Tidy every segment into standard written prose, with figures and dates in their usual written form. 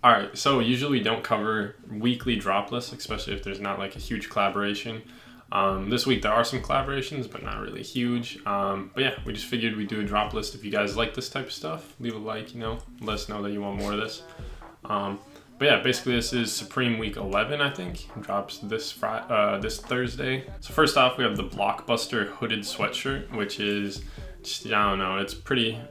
All right, so usually we don't cover weekly drop lists, especially if there's not like a huge collaboration. This week there are some collaborations, but not really huge. But yeah, we just figured we'd do a drop list. If you guys like this type of stuff, leave a like, let us know that you want more of this. But yeah, basically this is Supreme Week 11, I think. It drops this Thursday. So first off, we have the Blockbuster hooded sweatshirt, which is just, I don't know, it's pretty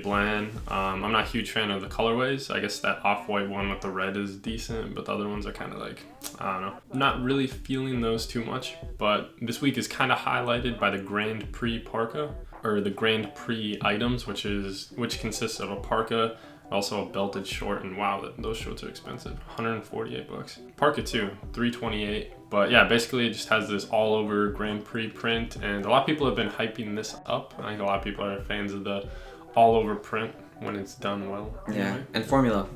bland. I'm not a huge fan of the colorways. I guess that off-white one with the red is decent, but the other ones are kind of like, I don't know. Not really feeling those too much, but this week is kind of highlighted by the Grand Prix parka, or the Grand Prix items, which consists of a parka, also a belted short, and wow, those shorts are expensive. $148. Parka too, $328. But yeah, basically it just has this all over Grand Prix print, and a lot of people have been hyping this up. I think a lot of people are fans of the all over print when it's done well. Yeah, and Formula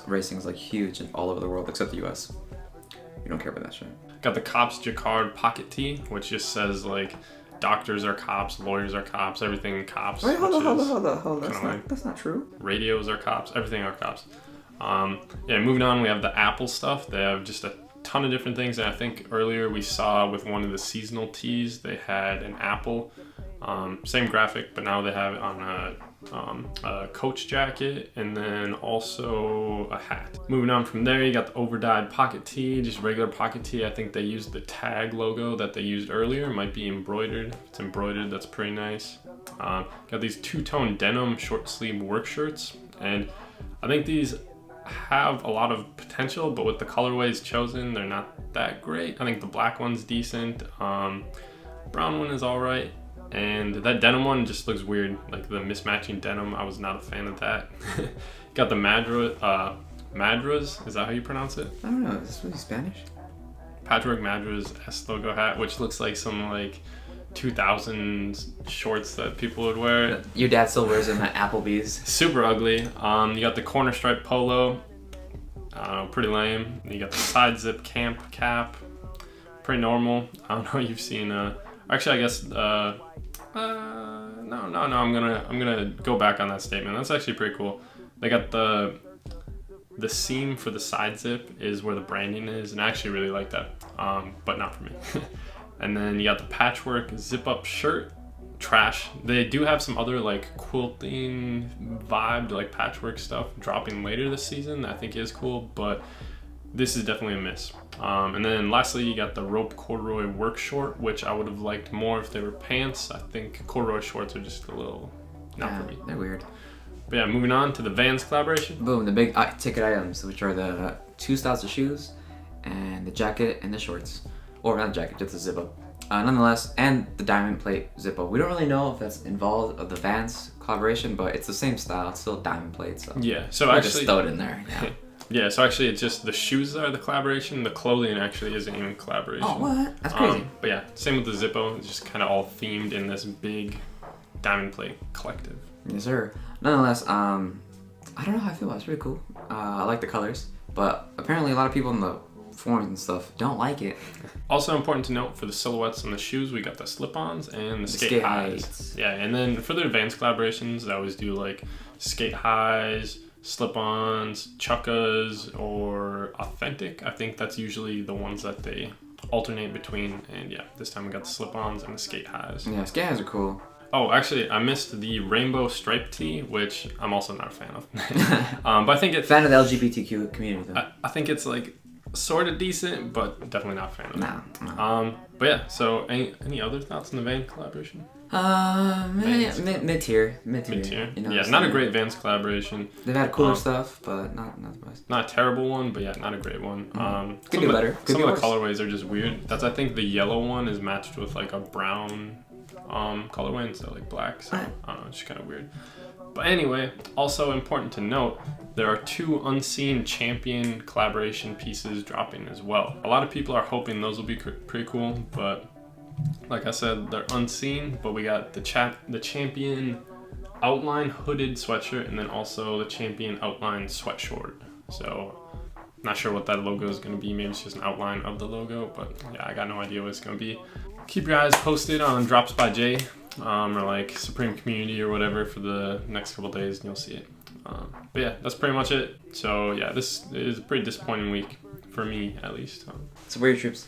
racing is like huge and all over the world except the US. You don't care about that shit. Got the Cops Jacquard pocket tee, which just says like doctors are cops, lawyers are cops, everything cops. Wait, hold on. That's not true. Radios are cops, everything are cops. Yeah, moving on, we have the Apple stuff. They have just a ton of different things, and I think earlier we saw with one of the seasonal tees, they had an apple. Same graphic, but now they have it on a Coach jacket and then also a hat. Moving on from there, you got the overdyed pocket tee, just regular pocket tee. I think they used the tag logo that they used earlier. It might be embroidered. If it's embroidered, that's pretty nice. Got these two-tone denim short sleeve work shirts, and I think these have a lot of potential, but with the colorways chosen, they're not that great. I think the black one's decent. Brown one is all right. And that denim one just looks weird, like the mismatching denim. I was not a fan of that. Got the Madras, is that how you pronounce it? I don't know, is this really Spanish? Patchwork Madras S logo hat, which looks like some like 2000s shorts that people would wear. Your dad still wears them at Applebee's. Super ugly. You got the corner stripe polo, pretty lame. You got the side zip camp cap, pretty normal. I don't know, you've seen actually, I guess, no, I'm gonna go back on that statement. That's actually pretty cool. They got the seam for the side zip is where the branding is, and I actually really like that, but not for me. And then you got the patchwork zip up shirt, trash. They do have some other like quilting vibe, like patchwork stuff dropping later this season that I think is cool, but this is definitely a miss. And then lastly, you got the rope corduroy work short, which I would have liked more if they were pants. I think corduroy shorts are just a little not for me. They're weird. But yeah, moving on to the Vans collaboration. Boom, the big ticket items, which are the two styles of shoes and the jacket and the shorts. Or not the jacket, just the zip-up. Nonetheless, and the diamond plate zip-up. We don't really know if that's involved of the Vans collaboration, but it's the same style. It's still diamond plate, so yeah. So we'll actually just throw it in there. Yeah. Yeah, so actually it's just the shoes are the collaboration. The clothing actually isn't even collaboration. Oh, what? That's crazy. But yeah, same with the Zippo. It's just kind of all themed in this big diamond plate collective. Yes, sir. Nonetheless, I don't know how I feel about it. It's pretty cool. I like the colors, but apparently a lot of people in the forums and stuff don't like it. Also important to note, for the silhouettes on the shoes, we got the slip-ons and the skate highs. Yeah, and then for the advanced collaborations, they always do like skate highs, slip-ons, chukkas, or authentic. I think that's usually the ones that they alternate between. And yeah, this time we got the slip-ons and the skate highs. Yeah, skate highs are cool. Oh, actually, I missed the rainbow stripe tee, which I'm also not a fan of. But I think it's fan of the LGBTQ community, though. I think it's like sort of decent, but definitely not a fan of it. No. But yeah, so any other thoughts on the Vans collaboration? Mid-tier. Yeah, not a great Vans collaboration. They've had cooler stuff, but not the best. Not a terrible one, but yeah, not a great one. Could be better. Some of the colorways are just weird. I think the yellow one is matched with like a brown colorway instead of like black. So I don't know, it's just kind of weird. But anyway, also important to note, there are 2 unseen champion collaboration pieces dropping as well. A lot of people are hoping those will be pretty cool, but like I said, they're unseen. But we got the champion outline hooded sweatshirt, and then also the champion outline sweatshort. So not sure what that logo is going to be. Maybe it's just an outline of the logo, but yeah, I got no idea what it's going to be. Keep your eyes posted on Drops by Jay, or like Supreme Community or whatever for the next couple days, and you'll see it. But yeah, that's pretty much it. So yeah, this is a pretty disappointing week for me, at least. So where are your troops?